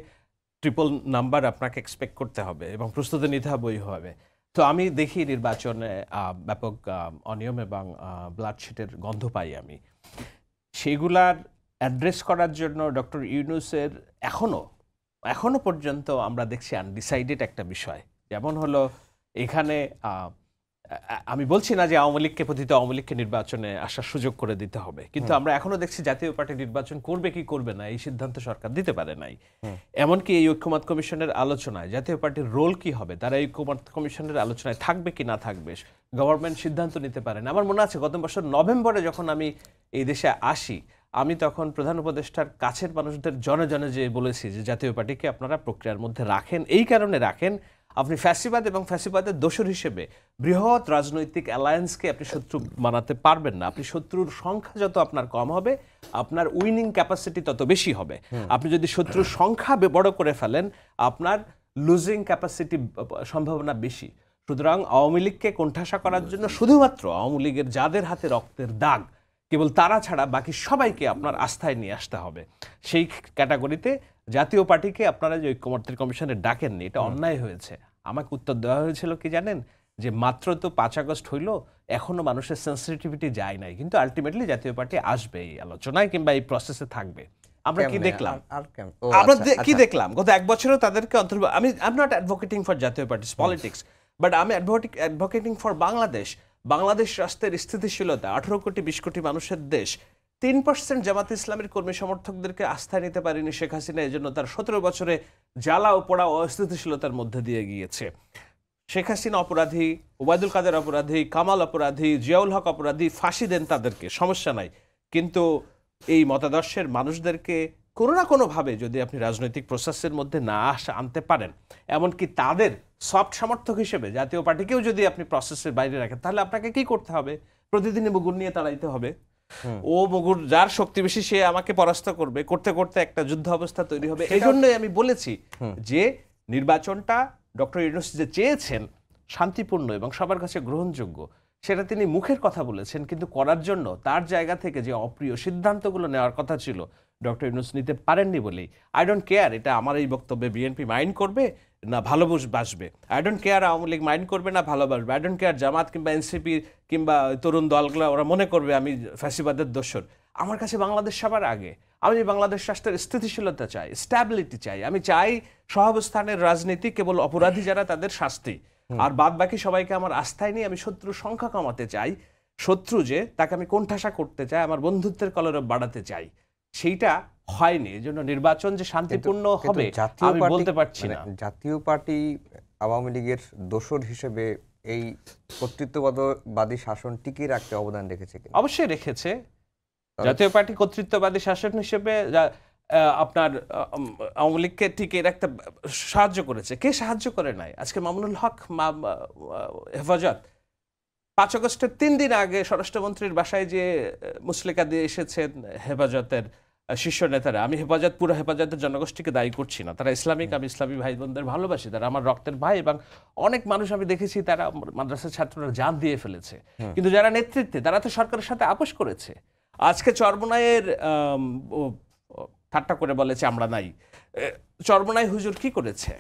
ট্রিপল নাম্বার আপনাকে এক্সপেক্ট করতে হবে এবং প্রস্তুতি নিতে হবে ওইভাবে। তো আমি দেখি নির্বাচনে ব্যাপক অনিয়ম এবং ব্লাডশেডের গন্ধ পাই আমি। সেইগুলার অ্যাড্রেস করার জন্য ডক্টর ইউনূসের এখনো পর্যন্ত আমরা দেখছি আনডিসাইডেড একটা বিষয়। যেমন হলো এখানে আমি বলছি না যে আওয়ামী লীগকে, পতিত আওয়ামী লীগকে নির্বাচনে আসার সুযোগ করে দিতে হবে, কিন্তু আমরা এখনো দেখছি জাতীয় পার্টি নির্বাচন করবে কি করবে না এই সিদ্ধান্ত সরকার দিতে পারে নাই। এমনকি এই ঐক্যমত্য কমিশনের আলোচনায় জাতীয় পার্টির রোল কি হবে, তারা এই ঐক্যমত্য কমিশনের আলোচনায় থাকবে কি না থাকবে, গভর্নমেন্ট সিদ্ধান্ত নিতে পারে না। আমার মনে আছে গত বছর নভেম্বরে যখন আমি এই দেশে আসি, আমি তখন প্রধান উপদেষ্টার কাছের মানুষদের জনে জনে যে বলেছি যে জাতীয় পার্টিকে আপনারা প্রক্রিয়ার মধ্যে রাখেন, এই কারণে রাখেন, আপনি ফ্যাসিবাদ এবং ফ্যাসিবাদের দোসর হিসেবে বৃহৎ রাজনৈতিক অ্যালায়েন্সকে আপনি শত্রু বানাতে পারবেন না। আপনি শত্রুর সংখ্যা যত আপনার কম হবে, আপনার উইনিং ক্যাপাসিটি তত বেশি হবে। আপনি যদি শত্রুর সংখ্যা বড় করে ফেলেন, আপনার লুজিং ক্যাপাসিটি সম্ভাবনা বেশি। সুতরাং আওয়ামী লীগকে কোণঠাসা করার জন্য শুধুমাত্র আওয়ামী লীগের যাদের হাতে রক্তের দাগ, কেবল তারা ছাড়া বাকি সবাইকে আপনার আস্থায় নিয়ে আসতে হবে। সেই ক্যাটাগরিতে জাতীয় পার্টিকে আপনারা যে ঐক্যমত্য কমিশনে ডাকেননি, এটা অন্যায় হয়েছে। আমাকে উত্তর দেওয়া হয়েছিল কি জানেন, যে মাত্র তো 5 আগস্ট হইল, এখনো মানুষের সেন্সিটিভিটি যায় নাই, কিন্তু আলটিমেটলি জাতীয় পার্টি আসবে এই আলোচনায় কিংবা এই প্রসেসে থাকবে। আমরা কি কেমনে? দেখলাম ও আমরা আচ্ছা, কি আচ্ছা। দেখলাম গত এক বছরেও তাদেরকে আমি I am not advocating for জাতীয় পার্টিস পলিটিক্স, বাট আমি অ্যাডভোকেটিং ফর বাংলাদেশ। বাংলাদেশ রাষ্ট্রের স্থিতিশীলতা, 18 কোটি 20 কোটি মানুষের দেশ। 3% জামাত ইসলামের কর্মী সমর্থকদেরকে আস্থায় নিতে পারেনি শেখ হাসিনা, এই জন্য তার 17 বছরে জ্বালা ও পোড়া অস্থিতিশীলতার মধ্যে দিয়ে গিয়েছে। শেখ হাসিনা অপরাধী, ওবায়দুল কাদের অপরাধী, কামাল অপরাধী, জিয়াউল হক অপরাধী, ফাঁসি দেন তাদেরকে, সমস্যা নাই। কিন্তু এই মতাদর্শের মানুষদেরকে কোনো না কোনোভাবে যদি আপনি রাজনৈতিক প্রসেসের মধ্যে না আনতে পারেন, এমনকি তাদের সফট সমর্থক হিসেবে জাতীয় পার্টিকেও যদি আপনি প্রসেসের বাইরে রাখেন, তাহলে আপনাকে কি করতে হবে? প্রতিদিনই মুগুর নিয়ে তাড়াইতে হবে। ও মুগুর যার শক্তি বেশি সে আমাকে পরাস্ত করবে, করতে করতে একটা যুদ্ধ অবস্থা তৈরি হবে। এই জন্যই আমি বলেছি যে নির্বাচনটা ডক্টর ইউনূস যে চেয়েছেন শান্তিপূর্ণ এবং সবার কাছে গ্রহণযোগ্য, সেটা তিনি মুখের কথা বলেছেন, কিন্তু করার জন্য তার জায়গা থেকে যে অপ্রিয় সিদ্ধান্তগুলো নেওয়ার কথা ছিল ডক্টর ইউনূস নিতে পারেননি বলেই। আই ডোন্ট কেয়ার এটা আমার এই বক্তব্যে বিএনপি মাইন্ড করবে না ভালোবাসবে, I don't care Awami League mind করবে না ভালোবাসবে, আই ডোন্ট কেয়ার জামাত কিংবা এনসিপি কিংবা তরুণ দলগুলো ওরা মনে করবে আমি ফ্যাসিবাদের দোসর। আমার কাছে বাংলাদেশ সবার আগে। আমি বাংলাদেশ রাষ্ট্রের স্থিতিশীলতা চাই, স্ট্যাবিলিটি চাই। আমি চাই সহাবস্থানের রাজনীতি, কেবল অপরাধী যারা তাদের শাস্তি, আর বাদ বাকি সবাইকে আমার আস্থায় নিয়ে আমি শত্রুর সংখ্যা কমাতে চাই। শত্রু যে তাকে আমি কোণঠাসা করতে চাই, আমার বন্ধুত্বের কলরব বাড়াতে চাই, সেইটা হয়নি। এই জন্য নির্বাচন যে শান্তিপূর্ণ হবে আমি বলতে পারছি না। জাতীয় পার্টি আওয়ামী লীগের দোসর হিসেবে এই কর্তৃত্ববাদী শাসন টিকিয়ে রাখতে অবদান রেখেছে কিনা? অবশ্যই রেখেছে। জাতীয় পার্টি কর্তৃত্ববাদী শাসন হিসেবে আপনার আওয়ামী লীগকে টিকিয়ে রাখতে সাহায্য করেছে। কে সাহায্য করে নাই? আজকে মামুনুল হক হেফাজত 5 আগস্টের 3 দিন আগে স্বরাষ্ট্রমন্ত্রীর বাসায় যে মুসলিকা দিয়ে এসেছেন হেফাজতের শীর্ষ নেতারা। আমি পুরো হেফাজতের জনগোষ্ঠীকে দায়ী করছি না, তারা ইসলামিক, আমি ইসলামী ভাই বোনদের ভালোবাসি, তারা আমার রক্তের ভাই, এবং অনেক মানুষ আমি দেখেছি তারা মাদ্রাসার ছাত্ররা জান দিয়ে ফেলেছে, কিন্তু যারা নেতৃত্বে তারা তো সরকারের সাথে আপোষ করেছে। আজকে চরমোনাইয়ের ঠাট্টা করে বলেছে আমরা নাই, চরমোনাই হুজুর কি করেছে?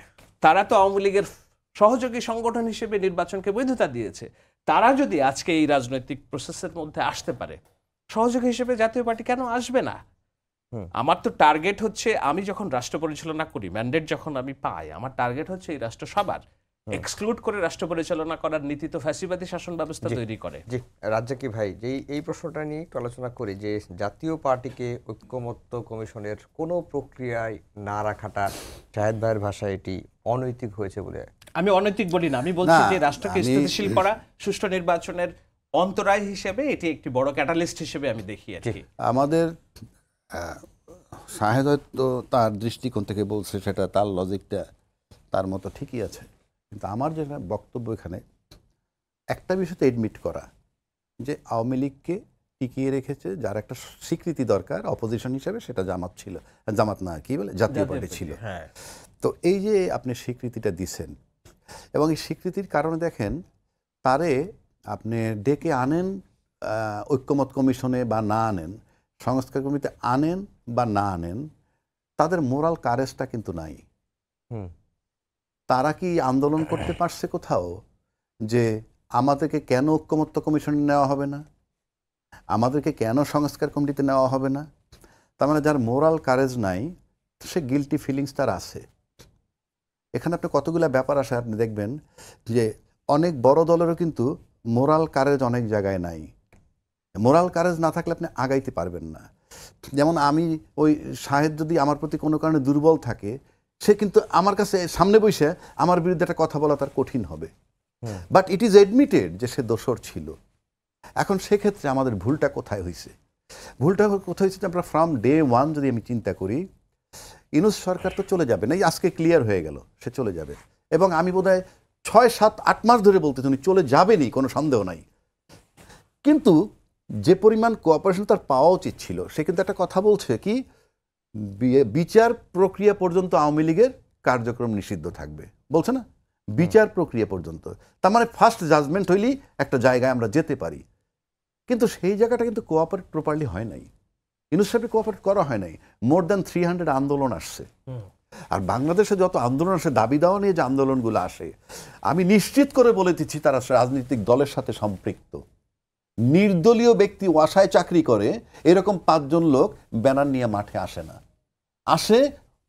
তারা তো আওয়ামী লীগের সহযোগী সংগঠন হিসেবে নির্বাচনকে বৈধতা দিয়েছে। তারা যদি আজকে এই রাজনৈতিক প্রসেসের মধ্যে আসতে পারে, সহযোগী হিসেবে জাতীয় পার্টি কেন আসবে না? আমার তো টার্গেট হচ্ছে, আমি যখন রাষ্ট্র পরিচালনা করি, ম্যান্ডেট যখন আমি পাই, আমার টার্গেট হচ্ছে এই রাষ্ট্র সবার, এক্সক্লুড করে রাষ্ট্র পরিচালনা করার নীতি তো ফ্যাসিবাদী শাসন ব্যবস্থা তৈরি করে। জি রাজ্জাকি ভাই, যে এই প্রশ্নটা নিয়ে একটু আলোচনা করি, যে জাতীয় পার্টিকে ঐক্যমত্য কমিশনের কোনো প্রক্রিয়ায় না রাখাটা শাহেদ ভাইয়ের ভাষায় এটি অনৈতিক হয়েছে বলে। আমি অনৈতিক বলি না, আমি বলছি না, যে রাষ্ট্রকে আমি- স্থিতিশীল করা, সুষ্ঠু নির্বাচনের অন্তরায় হিসেবে এটি একটি বড় ক্যাটালিস্ট হিসেবে আমি দেখি আর কি। আমাদের শাহেদ হয়তো তার দৃষ্টিকোণ থেকে বলছে, সেটা তার লজিকটা তার মতো ঠিকই আছে, কিন্তু আমার যেটা বক্তব্য এখানে একটা বিষয়তে এডমিট করা যে আওয়ামী লীগকে টিকিয়ে রেখেছে যার একটা স্বীকৃতি দরকার অপোজিশন হিসেবে, সেটা জামাত ছিল, জামাত না কি বলে জাতীয় পার্টি ছিল। হ্যাঁ, তো এই যে আপনি স্বীকৃতিটা দিছেন, এবং এই স্বীকৃতির কারণে দেখেন তারে আপনি ডেকে আনেন ঐক্যমত কমিশনে বা না আনেন, সংস্কার কমিটিতে আনেন বা না আনেন, তাদের মোরাল কারেজটা কিন্তু নাই। তারা কি আন্দোলন করতে পারছে কোথাও যে আমাদেরকে কেন ঐক্যমত্য কমিশনে নেওয়া হবে না, আমাদেরকে কেন সংস্কার কমিটিতে নেওয়া হবে না? তার মানে যার মোরাল কারেজ নাই, সে গিলটি ফিলিংস তার আছে। এখানে আপনি কতগুলো ব্যাপার আসে, আপনি দেখবেন যে অনেক বড় দলেরও কিন্তু মোরাল কারেজ অনেক জায়গায় নাই। মোরাল কারেজ না থাকলে আপনি আগাইতে পারবেন না। যেমন আমি ওই শাহেদ যদি আমার প্রতি কোনো কারণে দুর্বল থাকে, সে কিন্তু আমার কাছে সামনে বসে আমার বিরুদ্ধে একটা কথা বলা তার কঠিন হবে, বাট ইট ইজ এডমিটেড যে সে দোষর ছিল। এখন সেক্ষেত্রে আমাদের ভুলটা কোথায় হয়েছে? ভুলটা কোথায় হয়েছে? আমরা ফ্রম ডে ওয়ান যদি আমি চিন্তা করি, ইউনূস সরকার তো চলে যাবে না, এই আজকে ক্লিয়ার হয়ে গেল সে চলে যাবে, এবং আমি বোধহয় 6, 7, 8 মাস ধরে বলতে উনি চলে যাবেনই, কোনো সন্দেহ নাই। কিন্তু যে পরিমাণ কোঅপারেশন তার পাওয়া উচিত ছিল, সে কিন্তু একটা কথা বলছে কি, বিচার প্রক্রিয়া পর্যন্ত আওয়ামী লীগের কার্যক্রম নিষিদ্ধ থাকবে, বলছে না? বিচার প্রক্রিয়া পর্যন্ত, তার মানে ফার্স্ট জাজমেন্ট হইলেই একটা জায়গায় আমরা যেতে পারি। কিন্তু সেই জায়গাটা কিন্তু কোঅপারেট প্রপারলি হয় নাই, ইউনূস সাহেবকে কোঅপারেট করা হয় নাই। মোর দ্যান 300 আন্দোলন আসছে, আর বাংলাদেশে যত আন্দোলন আসে, দাবি দেওয়া নিয়ে যে আন্দোলনগুলো আসে, আমি নিশ্চিত করে বলে দিচ্ছি তারা রাজনৈতিক দলের সাথে সম্পৃক্ত। নির্দলীয় ব্যক্তি ওয়াসায় চাকরি করে এরকম 5 জন লোক ব্যানার নিয়ে মাঠে আসে না, আসে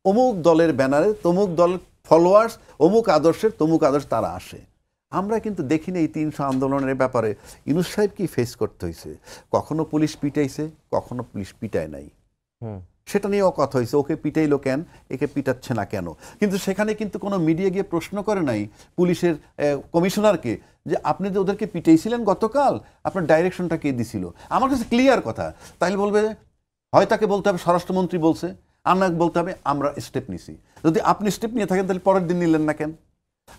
অমুক দলের ব্যানারে তমুক দলের ফলোয়ার্স, অমুক আদর্শের তমুক আদর্শ, তারা আসে। আমরা কিন্তু দেখিনি এই 300 আন্দোলনের ব্যাপারে ইউনূস সাহেব কি ফেস করতে হয়েছে। কখনো পুলিশ পিটাইছে, কখনো পুলিশ পিটায় নাই, সেটা নিয়েও কথা হয়েছে, ওকে পিটাইলো কেন, একে পিটাচ্ছে না কেন। কিন্তু সেখানে কিন্তু কোনো মিডিয়া গিয়ে প্রশ্ন করে নাই পুলিশের কমিশনারকে যে আপনি যে ওদেরকে পিটাইছিলেন গতকাল, আপনার ডাইরেকশনটা কে দিছিল। আমার কাছে ক্লিয়ার কথা। তাইলে বলবে হয় তাকে বলতে হবে স্বরাষ্ট্রমন্ত্রী বলছে, আপনাকে বলতে হবে আমরা স্টেপ নিছি। যদি আপনি স্টেপ নিয়ে থাকেন তাহলে পরের দিন নিলেন না কেন?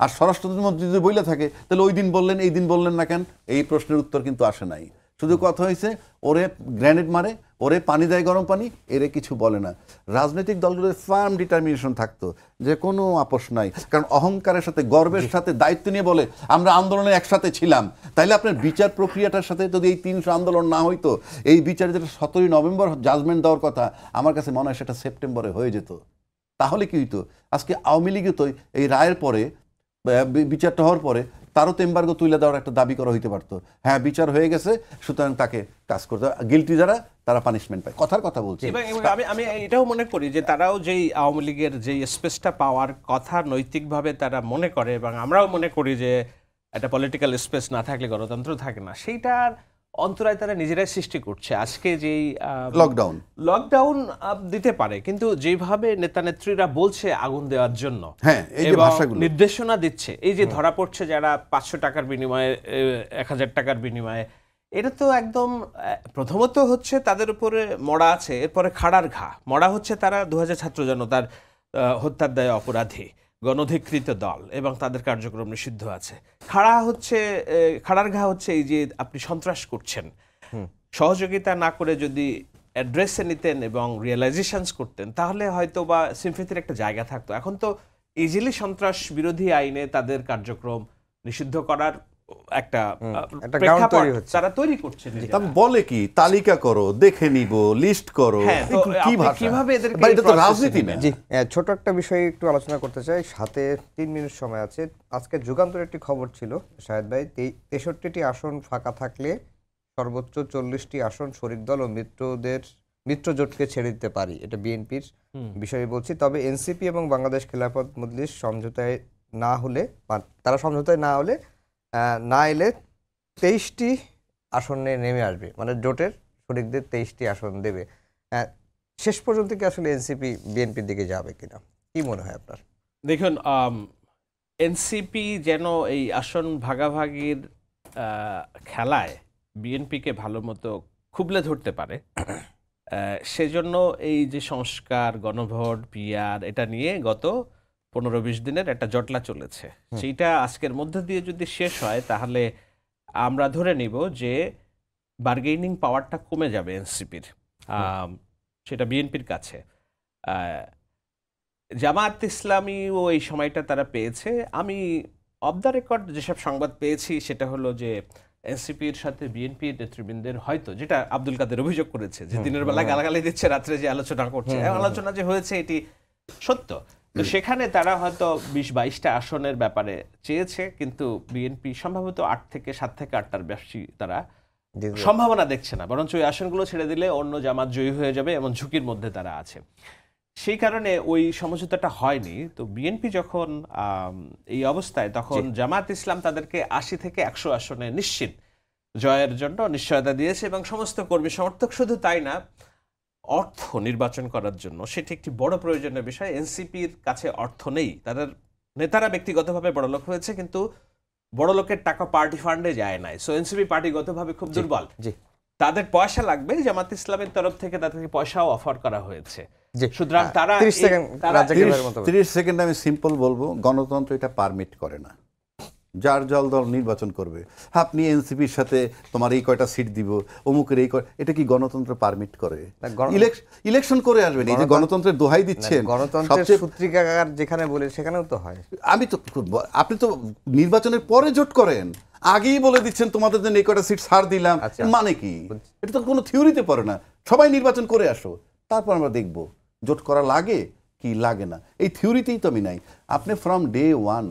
আর স্বরাষ্ট্রমন্ত্রী যদি বইলে থাকে তাহলে ওই দিন বললেন এই দিন বললেন না কেন? এই প্রশ্নের উত্তর কিন্তু আসে নাই। শুধু কথা হয়েছে ওরে গ্রেনেড মারে, ওরে পানি দেয় গরম পানি, এরে কিছু বলে না। রাজনৈতিক দলগুলোর ফার্ম ডিটারমিনেশন থাকতো যে কোনো আপোষ নাই, কারণ অহংকারের সাথে গর্বের সাথে দায়িত্ব নিয়ে বলে আমরা আন্দোলনে একসাথে ছিলাম। তাইলে আপনার বিচার প্রক্রিয়াটার সাথে যদি এই 300 আন্দোলন না হইতো, এই বিচারে যেটা 17 নভেম্বর জাজমেন্ট দেওয়ার কথা, আমার কাছে মনে হয় সেটা সেপ্টেম্বরে হয়ে যেত। তাহলে কি হইতো? আজকে আওয়ামী লীগও তো এই রায়ের পরে, বিচারটা হওয়ার পরে তারও তো এমবার্গো তুলে দেওয়ার একটা দাবি করা হইতে পারতো। হ্যাঁ, বিচার হয়ে গেছে, সুতরাং তাকে কাজ করতে, গিলটি যারা তারা পানিশমেন্ট পায়। কথার কথা বলছি। এবং আমি এটাও মনে করি যে তারাও যেই আওয়ামী লীগের যেই স্পেসটা পাওয়ার কথা নৈতিকভাবে তারা মনে করে, এবং আমরাও মনে করি যে একটা পলিটিক্যাল স্পেস না থাকলে গণতন্ত্র থাকে না, সেইটার অন্তরায় তারা নিজেরাই সৃষ্টি করছে। আজকে যেই লকডাউন দিতে পারে, কিন্তু যেভাবে নেতা নেত্রীরা বলছে আগুন দেওয়ার জন্য, হ্যাঁ, এই যে ভাষাগুলো নির্দেশনা দিচ্ছে, এই যে ধরা পড়ছে যারা 500 টাকার বিনিময়ে 1000 টাকার বিনিময়ে, এটা তো একদম প্রথমত হচ্ছে তাদের উপরে মরা আছে, এরপরে খাড়ার ঘা। মরা হচ্ছে তারা 2000 ছাত্র জনতার হত্যার দায়ে অপরাধী, গণধিকৃত দল, এবং তাদের কার্যক্রম নিষিদ্ধ আছে। খাড়ার ঘা হচ্ছে এই যে আপনি সন্ত্রাস করছেন, সহযোগিতা না করে যদি অ্যাড্রেসে নিতেন এবং রিয়েলাইজেশনস করতেন, তাহলে হয়তো বা সিম্পেথির একটা জায়গা থাকতো। এখন তো ইজিলি সন্ত্রাস বিরোধী আইনে তাদের কার্যক্রম নিষিদ্ধ করার একটা প্রেক্ষাপট তারা তৈরি করছে। বলে কি তালিকা করো, দেখে নিব, লিস্ট করো, কিভাবে এদেরকে, এটা তো রাজনীতি না। জি, ছোট একটা বিষয় একটু আলোচনা করতে চাই, সাথে 3 মিনিট সময় আছে। আজকে যুগান্তর একটি খবর ছিল শাহেদ ভাই, 63টি আসন ফাঁকা থাকলে সর্বোচ্চ 40টি আসন শরিক দল ও মিত্র জোটকে ছেড়ে দিতে পারি। এটা বিএনপির বিষয়ে বলছি। তবে এনসিপি এবং বাংলাদেশ খেলাফত মজলিস সমঝোতায় না হলে, তারা সমঝোতায় না এলে 23টি আসনে নেমে আসবে, মানে জোটের শরিকদের 23টি আসন দেবে। শেষ পর্যন্ত কি আসলে এনসিপি বিএনপির দিকে যাবে কিনা, কি মনে হয় আপনার? দেখুন, এনসিপি যেন এই আসন ভাগাভাগির খেলায় বিএনপিকে ভালো মতো খুবলে ধরতে পারে, সেজন্য এই যে সংস্কার, গণভোট, পিআর, এটা নিয়ে গত 15-20 দিনের একটা জটলা চলেছে। সেইটা আজকের মধ্যে দিয়ে যদি শেষ হয়, তাহলে আমরা ধরে নিব যে বার্গেনিং পাওয়ারটা কমে যাবে এনসিপির, সেটা বিএনপির কাছে। জামায়াত ইসলামীও এই সময়টা তারা পেয়েছে। আমি অফ দ্য রেকর্ড যেসব সংবাদ পেয়েছি, সেটা হলো যে এনসিপির সাথে বিএনপির নেতৃবৃন্দের হয়তো, যেটা আব্দুল কাদের অভিযোগ করেছে যে দিনের বেলা গালাগালি দিচ্ছে, রাত্রে যে আলোচনা করছে, আলোচনা যে হয়েছে এটি সত্য। তো সেখানে তারা হয়তো 20-22টা আসনের ব্যাপারে চেয়েছে, কিন্তু বিএনপি সম্ভবত 8 থেকে 7-8টার বেশি তারা সম্ভাবনা দেখছে না, বরঞ্চ ওই আসনগুলো ছেড়ে দিলে অন্য জামাত জয়ী হয়ে যাবে এমন ঝুঁকির মধ্যে তারা আছে। সেই কারণে ওই সমঝোতাটা হয়নি। তো বিএনপি যখন এই অবস্থায়, তখন জামাত ইসলাম তাদেরকে 80 থেকে 100 আসনে নিশ্চিত জয়ের জন্য নিশ্চয়তা দিয়েছে, এবং সমস্ত কর্মী সমর্থক। শুধু তাই না, অর্থ নির্বাচন করার জন্য সেটি একটি বড় প্রয়োজনীয় বিষয়। এনসিপির কাছে অর্থ নেই, তাদের নেতারা ব্যক্তিগতভাবে বড়লোক হয়েছে, কিন্তু বড়লোকের টাকা পার্টি ফান্ডে যায় নাই। সো এনসিপি পার্টিগতভাবে খুব দুর্বল, তাদের পয়সা লাগবে। জামাত ইসলামের তরফ থেকে তাদেরকে পয়সাও অফার করা হয়েছে। সুতরাং তারা 30 সেকেন্ড আমি সিম্পল বলবো, গণতন্ত্র এটা পারমিট করে না। যার দল নির্বাচন করবে, আপনি এনসিপির সাথে তোমার এই কয়টা সিট দিব, অমুকের এই এটা কি গণতন্ত্র পারমিট করে? ইলেকশন করে আসবেন, এই যে গণতন্ত্রের দোহাই দিচ্ছেন, গণতন্ত্রের সূত্রিকাগার যেখানে বলে সেখানেও তো হয়। আপনি তো নির্বাচনের পরে জোট করেন, আগেই বলে দিচ্ছেন তোমাদের জন্য এই কয়টা সিট ছাড় দিলাম, মানে কি? এটা তো কোনো থিওরিতে পড়ে না। সবাই নির্বাচন করে আসো, তারপর আমরা দেখব জোট করা লাগে কি লাগে না। এই থিওরিতেই তো আমি নাই। আপনি ফ্রম ডে ওয়ান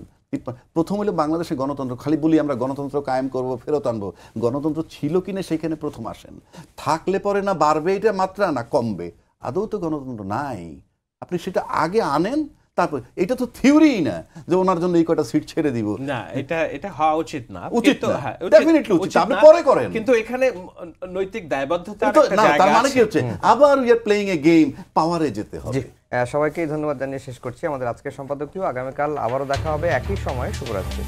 প্রথম হলো বাংলাদেশে গণতন্ত্র, খালি বলি আমরা গণতন্ত্র কায়েম করব, ফেরত আনবো, গণতন্ত্র ছিল কিনা সেখানে প্রথম আসেন। থাকলে পরে না বাড়বে এটা মাত্রা না কমবে, আদৌ তো গণতন্ত্র নাই। আপনি সেটা আগে আনেন, তারপর এটা তো থিওরিই না যে ওনার জন্য এই কটা সিট ছেড়ে দিব। না, এটা হওয়া উচিত না। উচিত কিন্তু না, হ্যাঁ, ডেফিনেটলি উচিত, আপনি না। পরে করেন। কিন্তু এখানে নৈতিক দায়বদ্ধতার কিন্তু একটা না, জায়গা তার মানে কি আছে। হচ্ছে আবার we are playing A game, পাওয়ারে যেতে জি, হবে। সবাইকে ধন্যবাদ জানিয়ে শেষ করছি আমাদের আজকের সম্পাদকীয়। আগামীকাল আবারও দেখা হবে একই সময়। শুভরাত্রি।